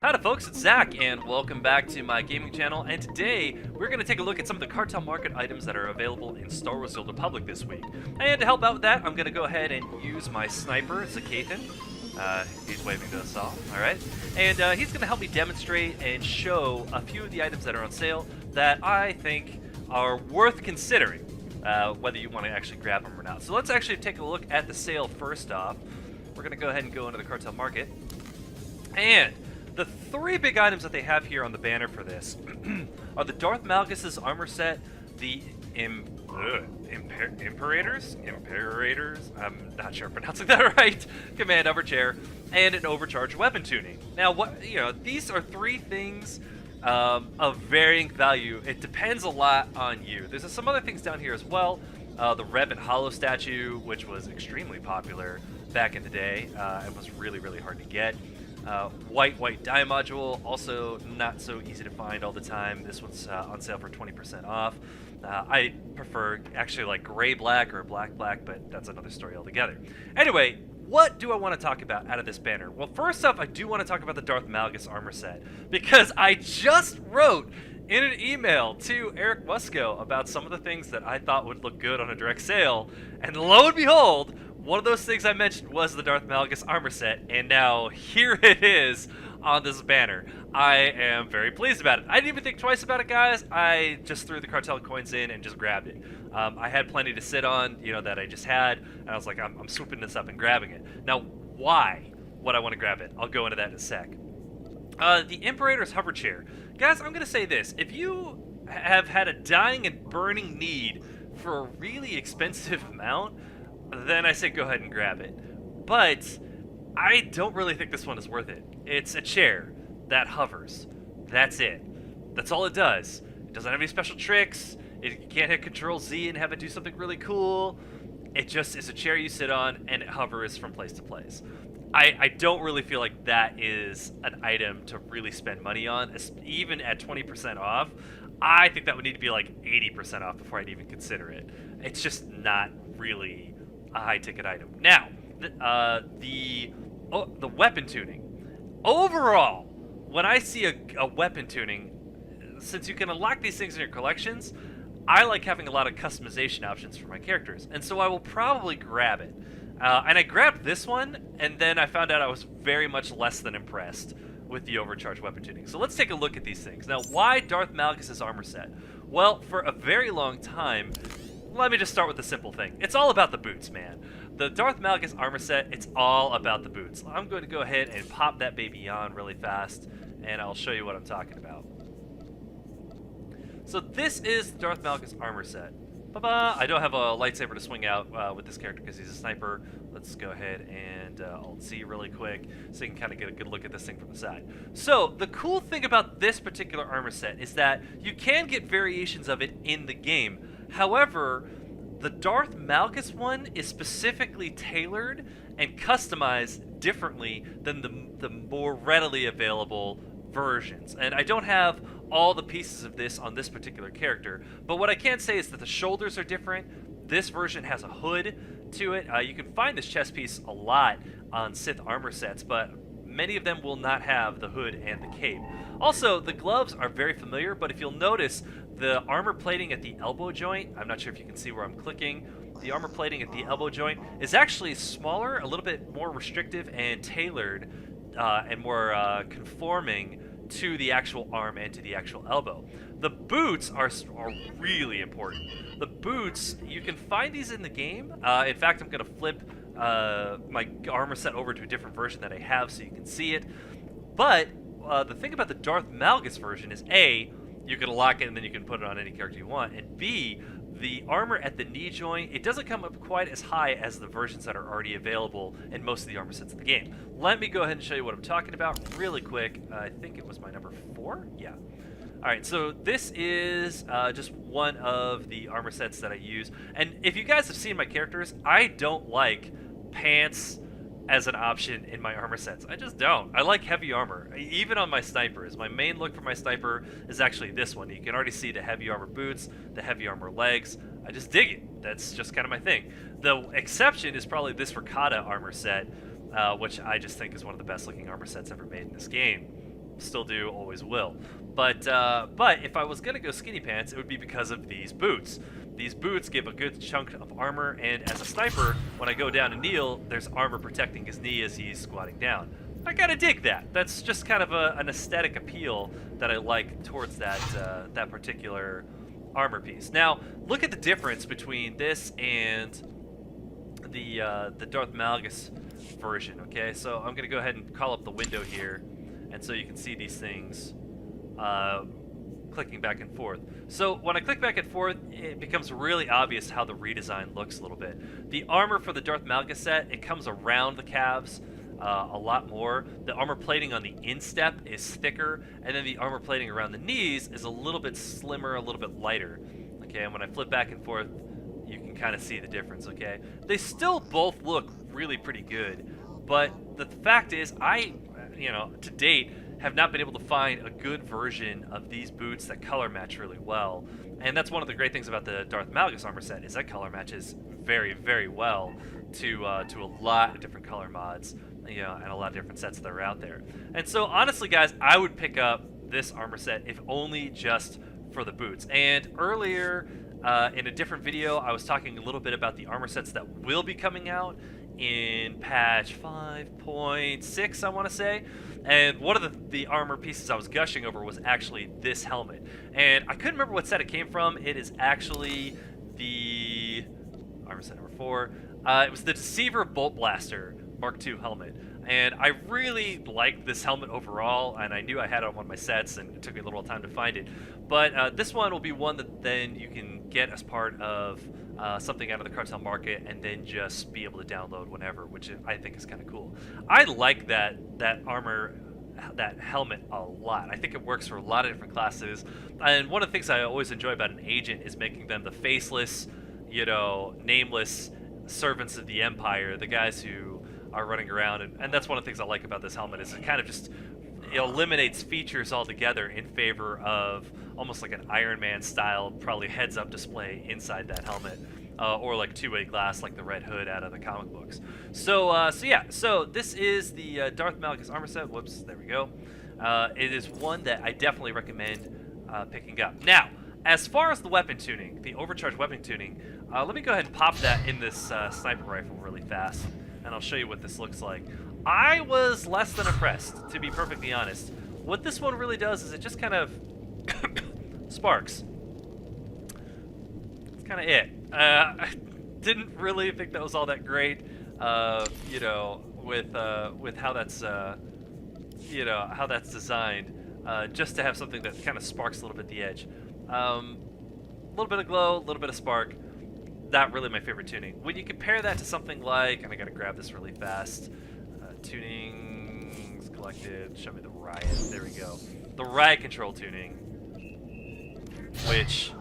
Howdy folks, it's Zach, and welcome back to my gaming channel, and today we're going to take a look at some of the Cartel Market items that are available in Star Wars: The Old Republic this week. And to help out with that, I'm going to go ahead and use my sniper, Zakathan. He's waving to us all, alright? And he's going to help me demonstrate and show a few of the items that are on sale that I think are worth considering, whether you want to actually grab them or not. So let's actually take a look at the sale first off. We're going to go ahead and go into the Cartel Market. And the three big items that they have here on the banner for this are the Darth Malgus' armor set, the Imperators? I'm not sure I'm pronouncing that right. Command Overchair, and an overcharged weapon tuning. Now, these are three things of varying value. It depends a lot on you. There's some other things down here as well. The Rev and Hollow statue, which was extremely popular back in the day. It was really, really hard to get. White dye module, also not so easy to find all the time. This one's on sale for 20% off. I prefer actually like gray black or black, but that's another story altogether. Anyway, what do I want to talk about out of this banner? Well, first off, I do want to talk about the Darth Malgus armor set, because I just wrote in an email to Eric Musco about some of the things that I thought would look good on a direct sale, and lo and behold, one of those things I mentioned was the Darth Malgus armor set, and now here it is on this banner. I am very pleased about it. I didn't even think twice about it, guys. I just threw the cartel coins in and just grabbed it. I had plenty to sit on, that I just had, and I was like, I'm swooping this up and grabbing it. Now, why would I want to grab it? I'll go into that in a sec. The Imperator's hover chair. Guys, I'm going to say this. If you have had a dying and burning need for a really expensive amount, then I say go ahead and grab it. But I don't really think this one is worth it. It's a chair that hovers. That's it. That's all it does. It doesn't have any special tricks. You can't hit Control Z and have it do something really cool. It just is a chair you sit on and it hovers from place to place. I don't really feel like that is an item to really spend money on, even at 20% off. I think that would need to be like 80% off before I'd even consider it. It's just not really a high-ticket item. Now, the weapon tuning. Overall, when I see a weapon tuning, since you can unlock these things in your collections, I like having a lot of customization options for my characters, and so I will probably grab it. And I grabbed this one, and then I found out I was very much less than impressed with the overcharged weapon tuning. So let's take a look at these things. Now, why Darth Malgus' armor set? Well, for a very long time, let me just start with the simple thing. It's all about the boots, man. The Darth Malgus armor set, it's all about the boots. I'm going to go ahead and pop that baby on really fast, and I'll show you what I'm talking about. So this is the Darth Malgus armor set. Ba-ba! I don't have a lightsaber to swing out with this character because he's a sniper. Let's go ahead and Alt-Z really quick so you can kind of get a good look at this thing from the side. So the cool thing about this particular armor set is that you can get variations of it in the game. However, the Darth Malgus one is specifically tailored and customized differently than the more readily available versions. And I don't have all the pieces of this on this particular character, but what I can say is that the shoulders are different. This version has a hood to it. You can find this chest piece a lot on Sith armor sets, but many of them will not have the hood and the cape. Also, the gloves are very familiar, but if you'll notice, the armor plating at the elbow joint, I'm not sure if you can see where I'm clicking, the armor plating at the elbow joint is actually smaller, a little bit more restrictive and tailored and more conforming to the actual arm and to the actual elbow. The boots are really important. The boots, you can find these in the game. In fact, I'm going to flip my armor set over to a different version that I have so you can see it. But the thing about the Darth Malgus version is A, you can lock it and then you can put it on any character you want, and B, the armor at the knee joint, it doesn't come up quite as high as the versions that are already available in most of the armor sets in the game. Let me go ahead and show you what I'm talking about really quick. I think it was my number 4? Yeah. Alright, so this is just one of the armor sets that I use. And if you guys have seen my characters, I don't like pants as an option in my armor sets. I just don't. I like heavy armor, even on my snipers. My main look for my sniper is actually this one. You can already see the heavy armor boots, the heavy armor legs. I just dig it. That's just kind of my thing. The exception is probably this Ricotta armor set, which I just think is one of the best looking armor sets ever made in this game. still do, always will. But if I was gonna go skinny pants, it would be because of these boots. These boots give a good chunk of armor, and as a sniper, when I go down and kneel, there's armor protecting his knee as he's squatting down. I gotta dig that. That's just kind of an aesthetic appeal that I like towards that particular armor piece. Now, look at the difference between this and the Darth Malgus version. Okay, so I'm gonna go ahead and call up the window here, and so you can see these things clicking back and forth. So when I click back and forth, it becomes really obvious how the redesign looks a little bit. The armor for the Darth Malgus set, it comes around the calves a lot more. The armor plating on the instep is thicker, and then the armor plating around the knees is a little bit slimmer, a little bit lighter. Okay, and when I flip back and forth, you can kind of see the difference, okay? They still both look really pretty good, but the fact is, to date, have not been able to find a good version of these boots that color match really well. And that's one of the great things about the Darth Malgus armor set, is that color matches very, very well to a lot of different color mods, and a lot of different sets that are out there. And so honestly, guys, I would pick up this armor set if only just for the boots. And earlier in a different video, I was talking a little bit about the armor sets that will be coming out in patch 5.6, I want to say. And one of the armor pieces I was gushing over was actually this helmet. And I couldn't remember what set it came from. It is actually the armor set number 4. It was the Deceiver Bolt Blaster Mark II helmet. And I really liked this helmet overall, and I knew I had it on one of my sets, and it took me a little time to find it. But this one will be one that then you can get as part of something out of the Cartel Market, and then just be able to download whenever, which I think is kind of cool. I like that armor, that helmet a lot. I think it works for a lot of different classes, and one of the things I always enjoy about an agent is making them the faceless, nameless servants of the Empire, the guys who are running around, and that's one of the things I like about this helmet, is it kind of just eliminates features altogether in favor of almost like an Iron Man style, probably heads-up display inside that helmet, or like two-way glass like the Red Hood out of the comic books. So this is the Darth Malgus armor set. Whoops, there we go. It is one that I definitely recommend picking up. Now, as far as the weapon tuning, the overcharged weapon tuning, let me go ahead and pop that in this sniper rifle really fast, and I'll show you what this looks like. I was less than impressed, to be perfectly honest. What this one really does is it just kind of sparks. That's kind of it. I didn't really think that was all that great, with how that's, how that's designed, just to have something that kind of sparks a little bit at the edge. A little bit of glow, a little bit of spark. Not really my favorite tuning. When you compare that to something like, and I gotta grab this really fast, tunings collected, show me the riot, there we go. The riot control tuning, which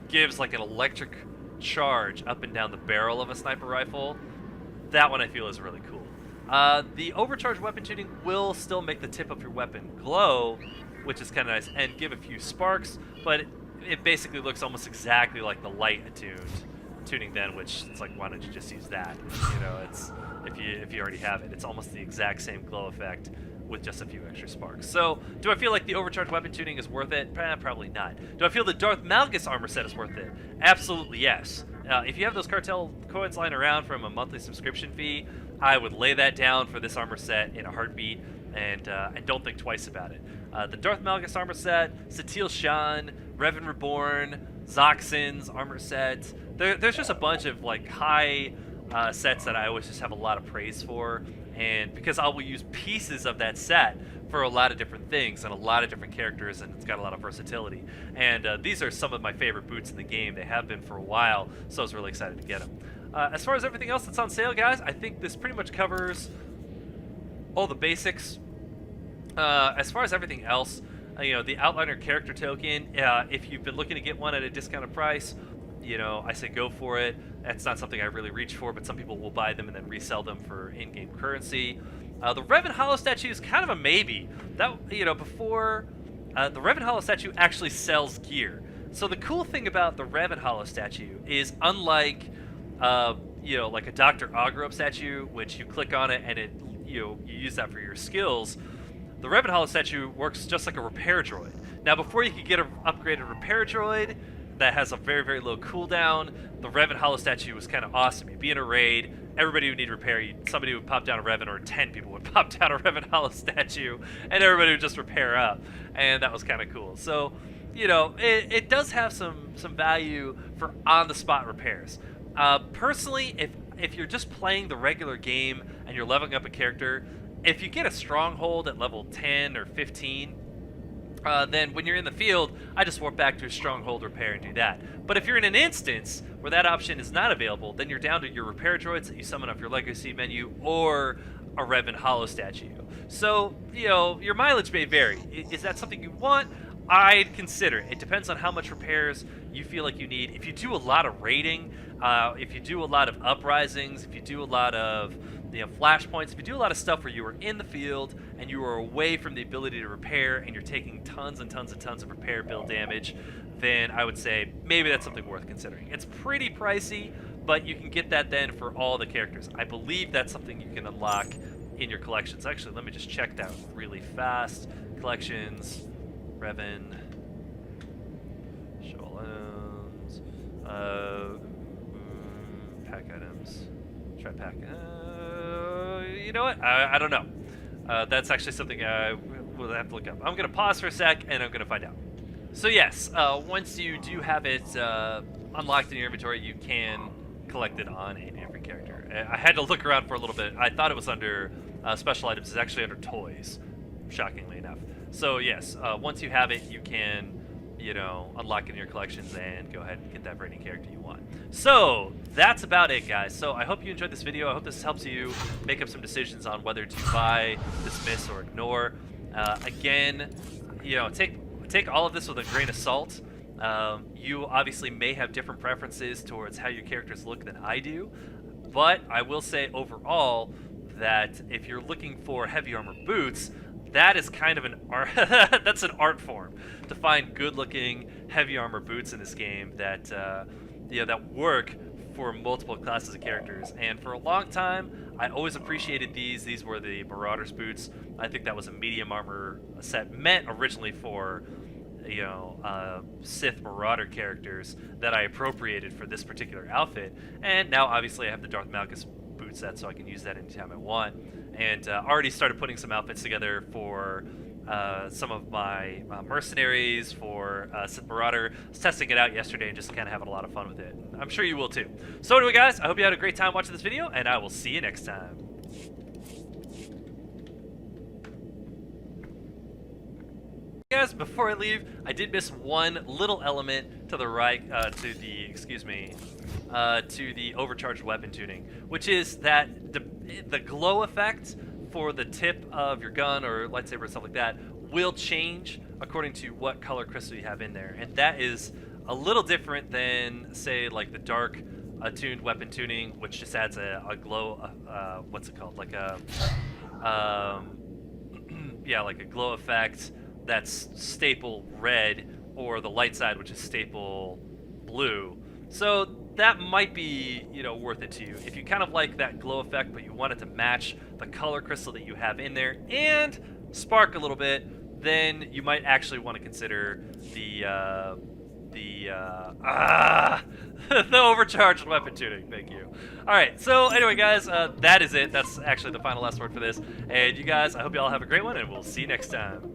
gives like an electric charge up and down the barrel of a sniper rifle. That one I feel is really cool. The overcharged weapon tuning will still make the tip of your weapon glow, which is kind of nice, and give a few sparks, but it basically looks almost exactly like the light attuned tuning then, which it's like, why don't you just use that? It's if you already have it, it's almost the exact same glow effect with just a few extra sparks. So, do I feel like the overcharged weapon tuning is worth it? Probably not. Do I feel the Darth Malgus armor set is worth it? Absolutely yes. If you have those cartel coins lying around from a monthly subscription fee, I would lay that down for this armor set in a heartbeat, and don't think twice about it. The Darth Malgus armor set, Satil Shan, Revan Reborn, Zoxin's armor set. There's just a bunch of like high sets that I always just have a lot of praise for, and because I will use pieces of that set for a lot of different things and a lot of different characters, and it's got a lot of versatility. And these are some of my favorite boots in the game. They have been for a while, so I was really excited to get them. As far as everything else that's on sale, guys, I think this pretty much covers all the basics. As far as everything else, the Outliner character token, if you've been looking to get one at a discounted price, I say go for it. That's not something I really reach for, but some people will buy them and then resell them for in-game currency. The Revan Hollow statue is kind of a maybe. That before the Revan Hollow statue actually sells gear. So the cool thing about the Revan Hollow statue is, unlike like a Dr. Agrop statue, which you click on it and it you use that for your skills, the Revan Hollow statue works just like a repair droid. Now, before you could get an upgraded repair droid that has a very, very low cooldown, the Revan Hollow statue was kind of awesome. You'd be in a raid, everybody would need repair. Somebody would pop down a Revan, or 10 people would pop down a Revan Hollow statue, and everybody would just repair up, and that was kind of cool. So, you know, it does have some value for on-the-spot repairs. Personally, if you're just playing the regular game and you're leveling up a character, if you get a stronghold at level 10 or 15, then when you're in the field, I just warp back to a stronghold repair and do that. But if you're in an instance where that option is not available, then you're down to your repair droids that you summon off your legacy menu, or a Revan Hollow statue. So, you know, your mileage may vary. Is that something you want? I'd consider it. It depends on how much repairs you feel like you need. If you do a lot of raiding, if you do a lot of uprisings, if you do a lot of flashpoints, if you do a lot of stuff where you are in the field and you are away from the ability to repair and you're taking tons and tons and tons of repair build damage, then I would say maybe that's something worth considering. It's pretty pricey, but you can get that then for all the characters. I believe that's something you can unlock in your collections. Actually, let me just check that really fast. Collections, Revan, Sholons, pack items, try pack. You know what? I don't know. That's actually something I will have to look up. I'm going to pause for a sec, and I'm going to find out. So yes, once you do have it unlocked in your inventory, you can collect it on a different character. I had to look around for a little bit. I thought it was under special items. It's actually under toys, shockingly enough. So yes, once you have it, you can, you know, unlock it in your collections and go ahead and get that for any character you want. So that's about it, guys. So I hope you enjoyed this video. I hope this helps you make up some decisions on whether to buy, dismiss, or ignore. Again, you know, take all of this with a grain of salt. You obviously may have different preferences towards how your characters look than I do, but I will say overall that if you're looking for heavy armor boots, that is kind of an art. That's an art form to find good-looking heavy armor boots in this game that that work for multiple classes of characters. And for a long time, I always appreciated these. These were the Marauder's boots. I think that was a medium armor set meant originally for, you know, Sith Marauder characters that I appropriated for this particular outfit. And now, obviously, I have the Darth Malgus boot set, so I can use that anytime I want. And already started putting some outfits together for some of my mercenaries, for Sith Marauder. I was testing it out yesterday and just kind of having a lot of fun with it. I'm sure you will too. So anyway, guys, I hope you had a great time watching this video, and I will see you next time. Guys, before I leave, I did miss one little element to the right, to the overcharged weapon tuning, which is that the glow effect for the tip of your gun or lightsaber and stuff like that will change according to what color crystal you have in there, and that is a little different than, say, like the dark attuned weapon tuning, which just adds a glow. What's it called? Like a yeah, like a glow effect that's staple red, or the light side, which is staple blue. So that might be, you know, worth it to you. If you kind of like that glow effect, but you want it to match the color crystal that you have in there and spark a little bit, then you might actually want to consider the the overcharged weapon tuning. Thank you. All right, so anyway, guys, that is it. That's actually the final last word for this. And you guys, I hope you all have a great one, and we'll see you next time.